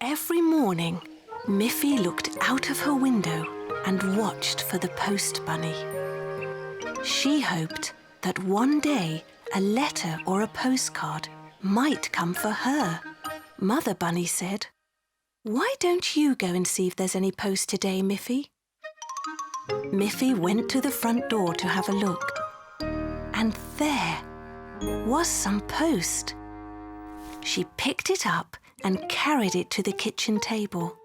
Every morning, Miffy looked out of her window and watched for the post bunny. She hoped that one day a letter or a postcard might come for her. Mother Bunny said, "Why don't you go and see if there's any post today, Miffy?" Miffy went to the front door to have a look, and there was some post. She picked it up and carried it to the kitchen table.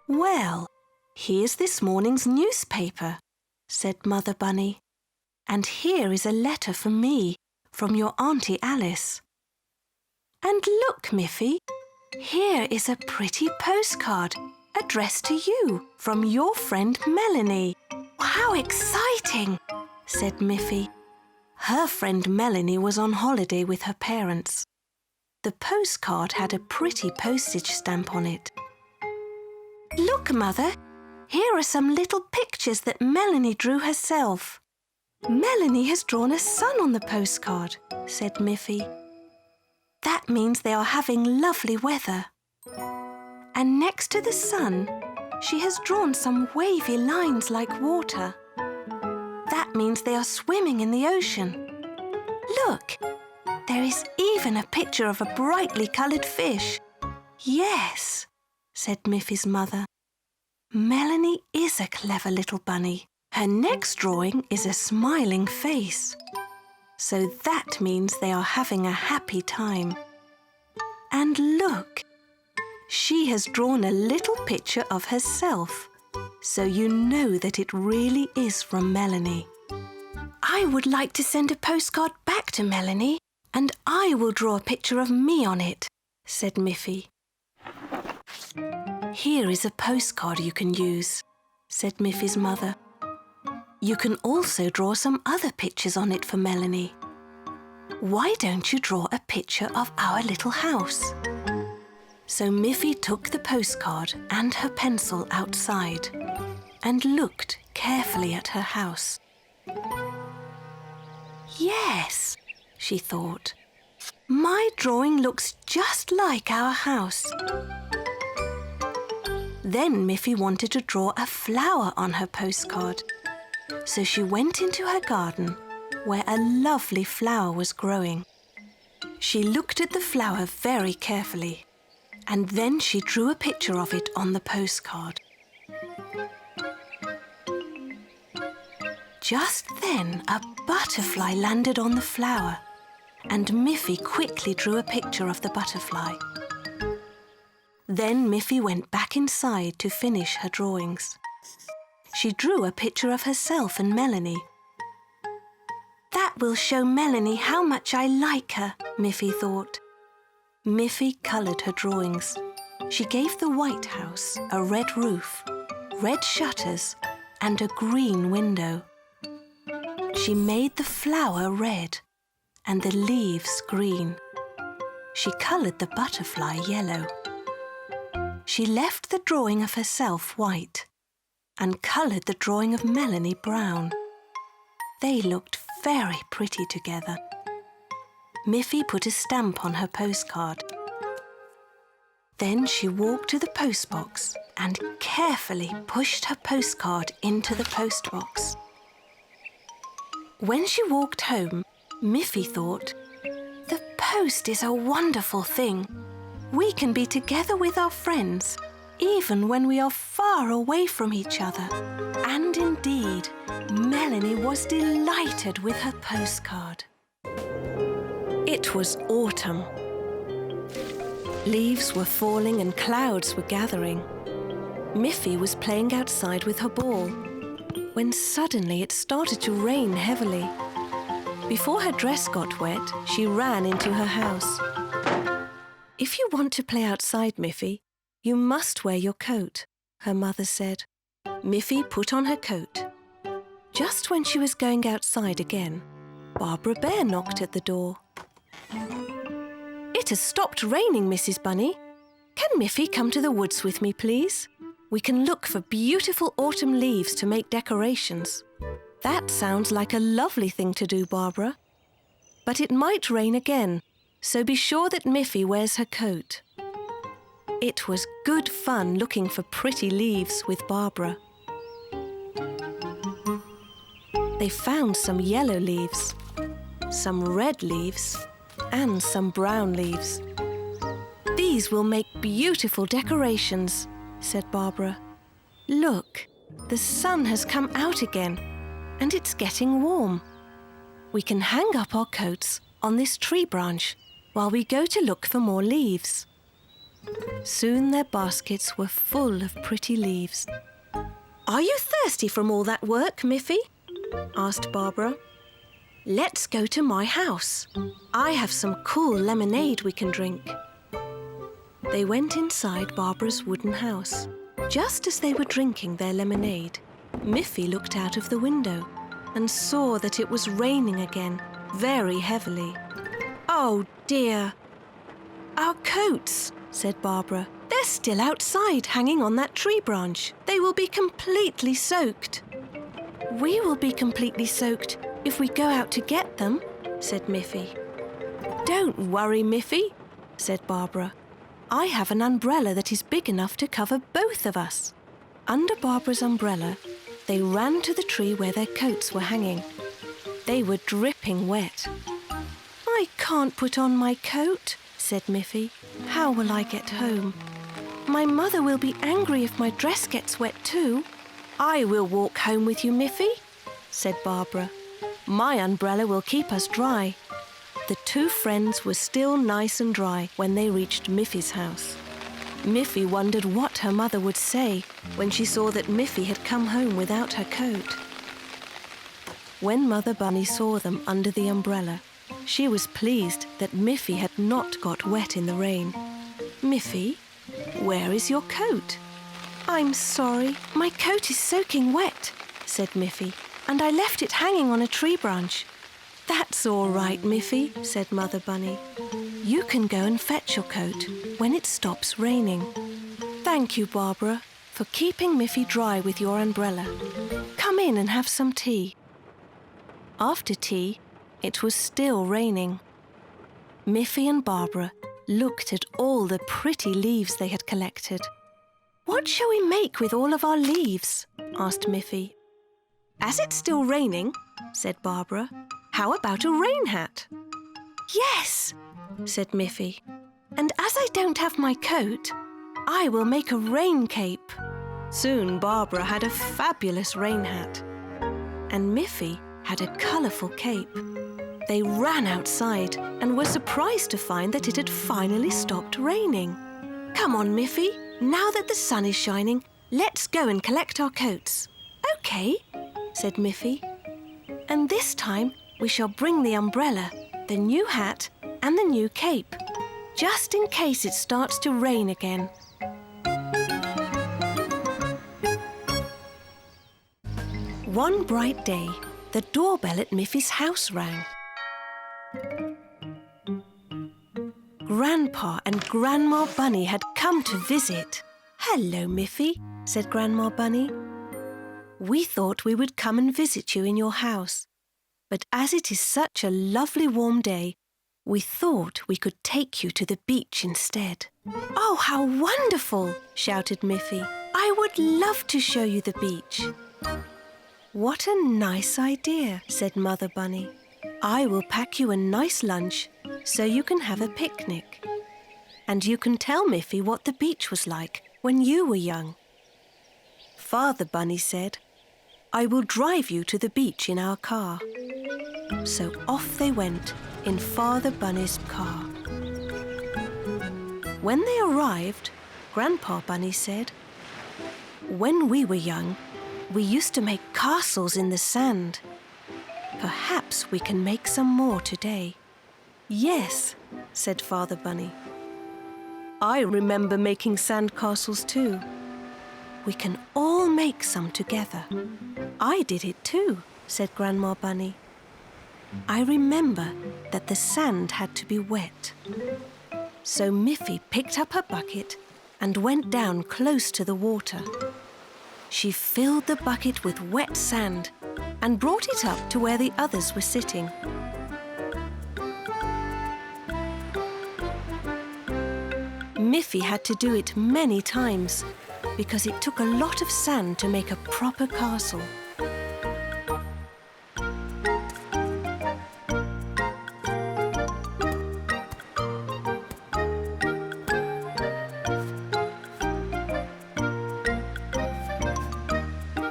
"Well, here's this morning's newspaper," said Mother Bunny. "And here is a letter for me from your Auntie Alice. And look, Miffy, here is a pretty postcard addressed to you from your friend Melanie." "How exciting!" said Miffy. Her friend Melanie was on holiday with her parents. The postcard had a pretty postage stamp on it. "Look, Mother, here are some little pictures that Melanie drew herself." "Melanie has drawn a sun on the postcard," said Miffy. "That means they are having lovely weather. And next to the sun, she has drawn some wavy lines like water. That means they are swimming in the ocean. Look, there is even a picture of a brightly coloured fish." "Yes," said Miffy's mother. "Melanie is a clever little bunny. Her next drawing is a smiling face. So that means they are having a happy time. And look, she has drawn a little picture of herself, so you know that it really is from Melanie." "I would like to send a postcard back to Melanie, and I will draw a picture of me on it," said Miffy. "Here is a postcard you can use," said Miffy's mother. "You can also draw some other pictures on it for Melanie. Why don't you draw a picture of our little house?" So Miffy took the postcard and her pencil outside and looked carefully at her house. "Yes," she thought, "my drawing looks just like our house." Then Miffy wanted to draw a flower on her postcard. So she went into her garden where a lovely flower was growing. She looked at the flower very carefully, and then she drew a picture of it on the postcard. Just then a butterfly landed on the flower, and Miffy quickly drew a picture of the butterfly. Then Miffy went back inside to finish her drawings. She drew a picture of herself and Melanie. "That will show Melanie how much I like her," Miffy thought. Miffy coloured her drawings. She gave the White House a red roof, red shutters, and a green window. She made the flower red and the leaves green. She coloured the butterfly yellow. She left the drawing of herself white and coloured the drawing of Melanie brown. They looked very pretty together. Miffy put a stamp on her postcard. Then she walked to the postbox and carefully pushed her postcard into the postbox. When she walked home, Miffy thought, "The post is a wonderful thing. We can be together with our friends, even when we are far away from each other." And indeed, Melanie was delighted with her postcard. It was autumn. Leaves were falling and clouds were gathering. Miffy was playing outside with her ball, when suddenly it started to rain heavily. Before her dress got wet, she ran into her house. "If you want to play outside, Miffy, you must wear your coat," her mother said. Miffy put on her coat. Just when she was going outside again, Barbara Bear knocked at the door. "It has stopped raining, Mrs. Bunny. Can Miffy come to the woods with me, please? We can look for beautiful autumn leaves to make decorations." "That sounds like a lovely thing to do, Barbara. But it might rain again, so be sure that Miffy wears her coat." It was good fun looking for pretty leaves with Barbara. They found some yellow leaves, some red leaves, and some brown leaves. "These will make beautiful decorations," said Barbara. "Look, the sun has come out again, and it's getting warm. We can hang up our coats on this tree branch while we go to look for more leaves." Soon their baskets were full of pretty leaves. "Are you thirsty from all that work, Miffy?" asked Barbara. "Let's go to my house. I have some cool lemonade we can drink." They went inside Barbara's wooden house. Just as they were drinking their lemonade, Miffy looked out of the window and saw that it was raining again, very heavily. "Oh dear! Our coats," said Barbara. "They're still outside, hanging on that tree branch. They will be completely soaked." "We will be completely soaked if we go out to get them," said Miffy. "Don't worry, Miffy," said Barbara. "I have an umbrella that is big enough to cover both of us." Under Barbara's umbrella, they ran to the tree where their coats were hanging. They were dripping wet. "I can't put on my coat," said Miffy. "How will I get home? My mother will be angry if my dress gets wet too." "I will walk home with you, Miffy," said Barbara. "My umbrella will keep us dry." The two friends were still nice and dry when they reached Miffy's house. Miffy wondered what her mother would say when she saw that Miffy had come home without her coat. When Mother Bunny saw them under the umbrella, she was pleased that Miffy had not got wet in the rain. "Miffy, where is your coat?" "I'm sorry, my coat is soaking wet," said Miffy, "and I left it hanging on a tree branch." "That's all right, Miffy," said Mother Bunny. "You can go and fetch your coat when it stops raining." "Thank you, Barbara, for keeping Miffy dry with your umbrella. Come in and have some tea." After tea, it was still raining. Miffy and Barbara looked at all the pretty leaves they had collected. "What shall we make with all of our leaves?" asked Miffy. "As it's still raining," said Barbara, "how about a rain hat?" "Yes," said Miffy. "And as I don't have my coat, I will make a rain cape." Soon Barbara had a fabulous rain hat, and Miffy had a colourful cape. They ran outside and were surprised to find that it had finally stopped raining. "Come on, Miffy, now that the sun is shining, let's go and collect our coats." "OK," said Miffy. "And this time we shall bring the umbrella, the new hat and the new cape, just in case it starts to rain again." One bright day, the doorbell at Miffy's house rang. Grandpa and Grandma Bunny had come to visit. "Hello, Miffy," said Grandma Bunny. "We thought we would come and visit you in your house, but as it is such a lovely warm day, we thought we could take you to the beach instead." "Oh, how wonderful!" shouted Miffy. "I would love to show you the beach." "What a nice idea," said Mother Bunny. "I will pack you a nice lunch so you can have a picnic. And you can tell Miffy what the beach was like when you were young." Father Bunny said, "I will drive you to the beach in our car." So off they went in Father Bunny's car. When they arrived, Grandpa Bunny said, "When we were young, we used to make castles in the sand. Perhaps we can make some more today." "Yes," said Father Bunny. "I remember making sand castles too. We can all make some together." "I did it too," said Grandma Bunny. "I remember that the sand had to be wet." So Miffy picked up her bucket and went down close to the water. She filled the bucket with wet sand and brought it up to where the others were sitting. Miffy had to do it many times because it took a lot of sand to make a proper castle.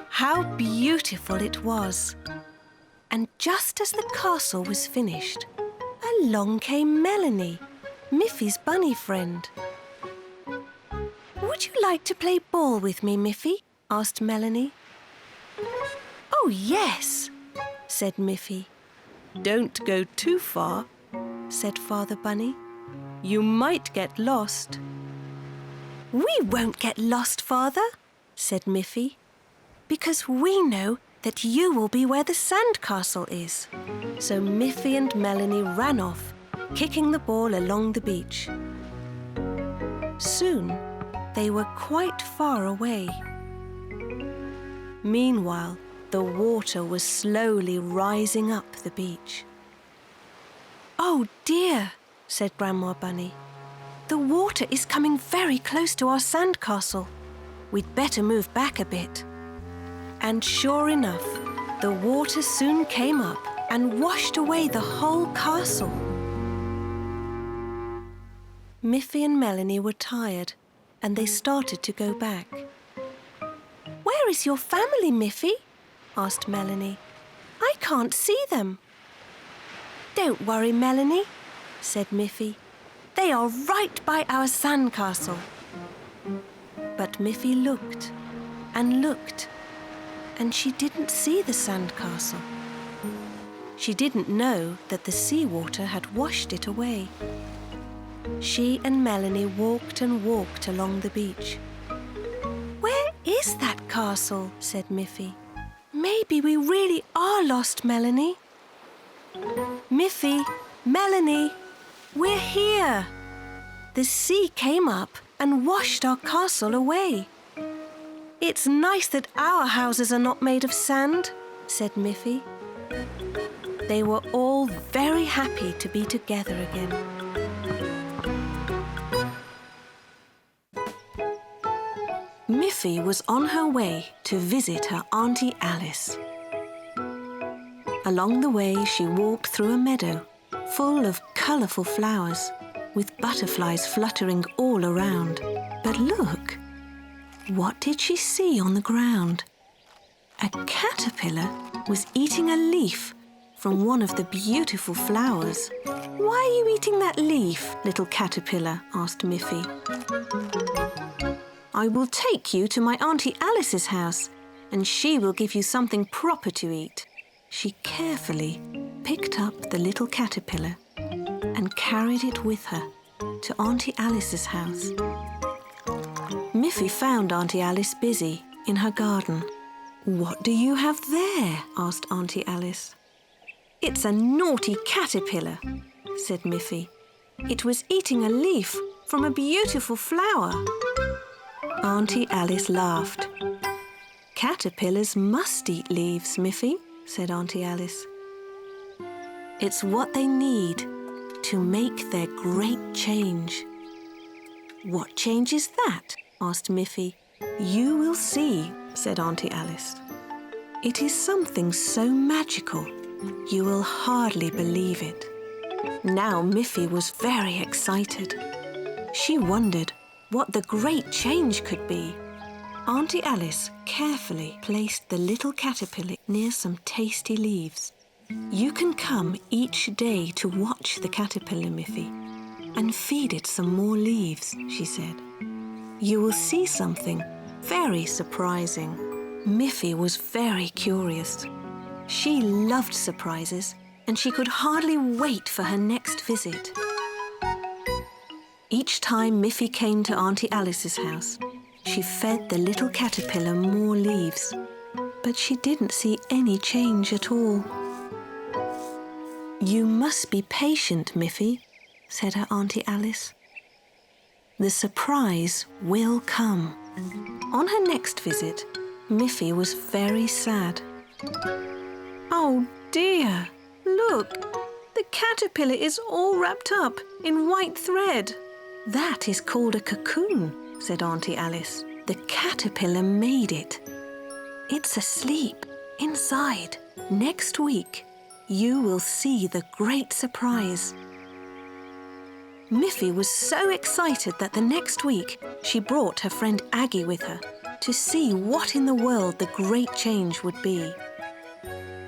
How beautiful it was! And just as the castle was finished, along came Melanie, Miffy's bunny friend. "Would you like to play ball with me, Miffy?" asked Melanie. "Oh, yes," said Miffy. "Don't go too far," said Father Bunny. "You might get lost." "We won't get lost, Father," said Miffy, "because we know that you will be where the sandcastle is." So Miffy and Melanie ran off, kicking the ball along the beach. Soon, they were quite far away. Meanwhile, the water was slowly rising up the beach. "Oh dear," said Grandma Bunny. "The water is coming very close to our sandcastle. We'd better move back a bit." And sure enough, the water soon came up and washed away the whole castle. Miffy and Melanie were tired, and they started to go back. "Where is your family, Miffy?" asked Melanie. "I can't see them." "Don't worry, Melanie," said Miffy. "They are right by our sandcastle." But Miffy looked and looked, and she didn't see the sandcastle. She didn't know that the seawater had washed it away. She and Melanie walked and walked along the beach. "Where is that castle?" said Miffy. "Maybe we really are lost, Melanie." "Miffy, Melanie, we're here!" The sea came up and washed our castle away. "It's nice that our houses are not made of sand," said Miffy. They were all very happy to be together again. Miffy was on her way to visit her Auntie Alice. Along the way, she walked through a meadow full of colourful flowers, with butterflies fluttering all around. But look! What did she see on the ground? A caterpillar was eating a leaf from one of the beautiful flowers. "Why are you eating that leaf, little caterpillar?" asked Miffy. "I will take you to my Auntie Alice's house, and she will give you something proper to eat." She carefully picked up the little caterpillar and carried it with her to Auntie Alice's house. Miffy found Auntie Alice busy in her garden. "What do you have there?" asked Auntie Alice. "It's a naughty caterpillar," said Miffy. "It was eating a leaf from a beautiful flower." Auntie Alice laughed. "Caterpillars must eat leaves, Miffy," said Auntie Alice. "It's what they need to make their great change." "What change is that?" asked Miffy. "You will see," said Auntie Alice. "It is something so magical, you will hardly believe it." Now Miffy was very excited. She wondered what the great change could be. Auntie Alice carefully placed the little caterpillar near some tasty leaves. "You can come each day to watch the caterpillar, Miffy, and feed it some more leaves," she said. "You will see something very surprising." Miffy was very curious. She loved surprises, and she could hardly wait for her next visit. Each time Miffy came to Auntie Alice's house, she fed the little caterpillar more leaves, but she didn't see any change at all. "You must be patient, Miffy," said her Auntie Alice. "The surprise will come." On her next visit, Miffy was very sad. "Oh dear, look! The caterpillar is all wrapped up in white thread." "That is called a cocoon," said Auntie Alice. "The caterpillar made it. It's asleep inside. Next week, you will see the great surprise." Miffy was so excited that the next week she brought her friend Aggie with her to see what in the world the great change would be.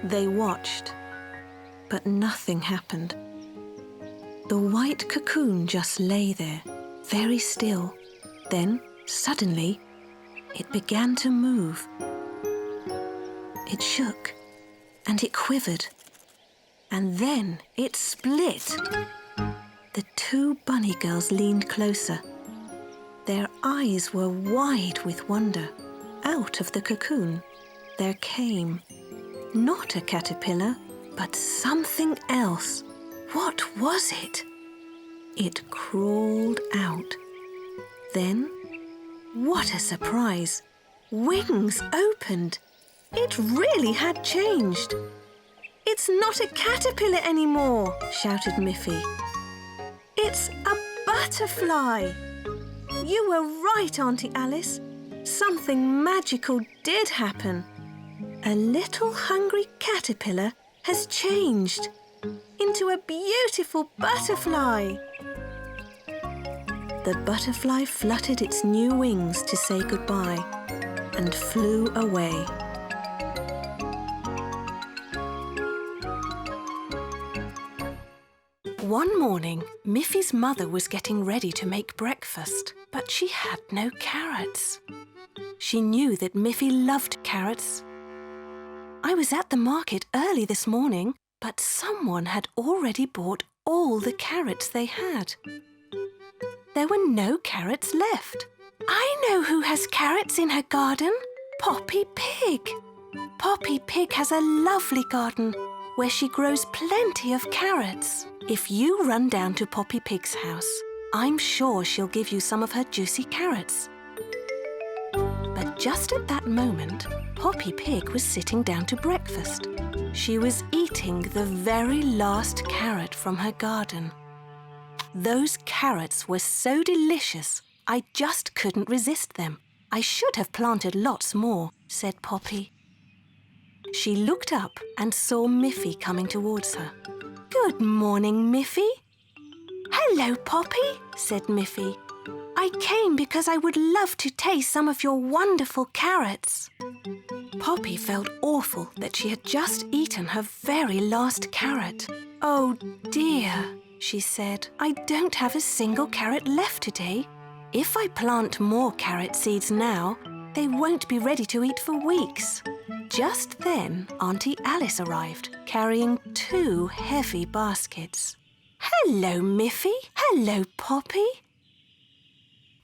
They watched, but nothing happened. The white cocoon just lay there, very still. Then, suddenly, it began to move. It shook, and it quivered, and then it split. The two bunny girls leaned closer. Their eyes were wide with wonder. Out of the cocoon, there came not a caterpillar, but something else. What was it? It crawled out. Then, what a surprise! Wings opened. It really had changed. "It's not a caterpillar anymore," shouted Miffy. "It's a butterfly." "You were right, Auntie Alice. Something magical did happen. A little hungry caterpillar has changed into a beautiful butterfly." The butterfly fluttered its new wings to say goodbye and flew away. One morning, Miffy's mother was getting ready to make breakfast, but she had no carrots. She knew that Miffy loved carrots. "I was at the market early this morning, but someone had already bought all the carrots they had. There were no carrots left." "I know who has carrots in her garden. Poppy Pig. Poppy Pig has a lovely garden where she grows plenty of carrots. If you run down to Poppy Pig's house, I'm sure she'll give you some of her juicy carrots." But just at that moment, Poppy Pig was sitting down to breakfast. She was eating the very last carrot from her garden. "Those carrots were so delicious, I just couldn't resist them. I should have planted lots more," said Poppy. She looked up and saw Miffy coming towards her. "Good morning, Miffy." "Hello, Poppy," said Miffy. "I came because I would love to taste some of your wonderful carrots." Poppy felt awful that she had just eaten her very last carrot. "Oh dear," she said. "I don't have a single carrot left today. If I plant more carrot seeds now, they won't be ready to eat for weeks." Just then, Auntie Alice arrived, carrying 2 heavy baskets. "Hello, Miffy. Hello, Poppy.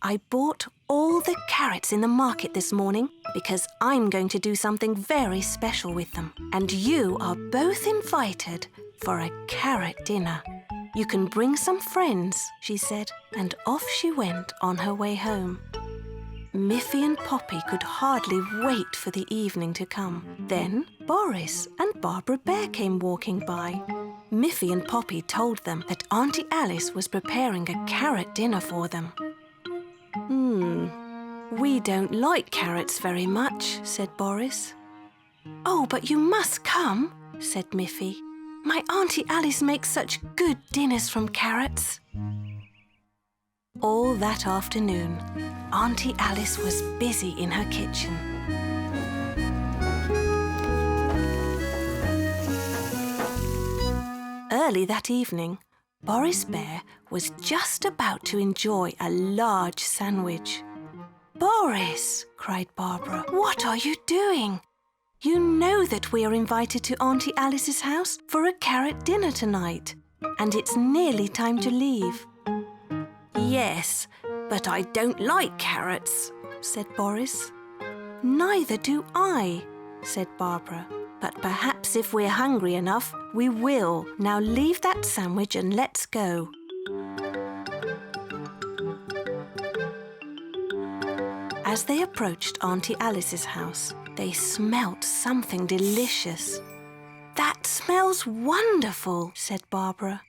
I bought all the carrots in the market this morning because I'm going to do something very special with them. And you are both invited for a carrot dinner. You can bring some friends," she said, and off she went on her way home. Miffy and Poppy could hardly wait for the evening to come. Then Boris and Barbara Bear came walking by. Miffy and Poppy told them that Auntie Alice was preparing a carrot dinner for them. "We don't like carrots very much," said Boris. "Oh, but you must come," said Miffy. "My Auntie Alice makes such good dinners from carrots." All that afternoon, Auntie Alice was busy in her kitchen. Early that evening, Boris Bear was just about to enjoy a large sandwich. "Boris," cried Barbara, "what are you doing? You know that we are invited to Auntie Alice's house for a carrot dinner tonight, and it's nearly time to leave." "Yes, but I don't like carrots," said Boris. "Neither do I," said Barbara. "But perhaps if we're hungry enough, we will. Now leave that sandwich and let's go." As they approached Auntie Alice's house, they smelt something delicious. "That smells wonderful," said Barbara.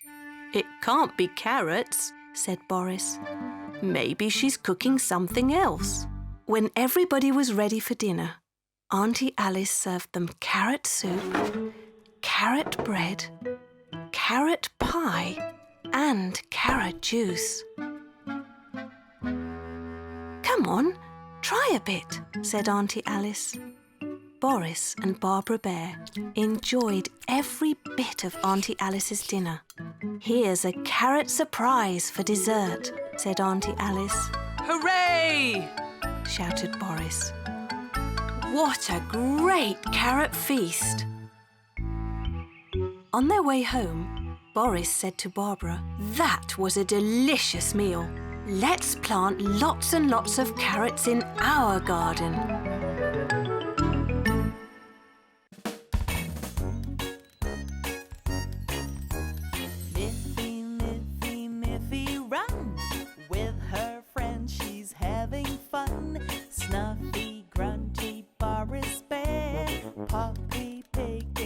"It can't be carrots," said Boris. Maybe she's cooking something else. When everybody was ready for dinner, Auntie Alice served them carrot soup, carrot bread, carrot pie, and carrot juice. "Come on, try a bit," said Auntie Alice. Boris and Barbara Bear enjoyed every bit of Auntie Alice's dinner. "Here's a carrot surprise for dessert," said Auntie Alice. Hooray! Shouted Boris. What a great carrot feast! On their way home, Boris said to Barbara, "That was a delicious meal. Let's plant lots and lots of carrots in our garden." Miffy, Miffy, Miffy, run! With her friends she's having fun. Snuffy, grunty, Boris Bear, Poppy Pig,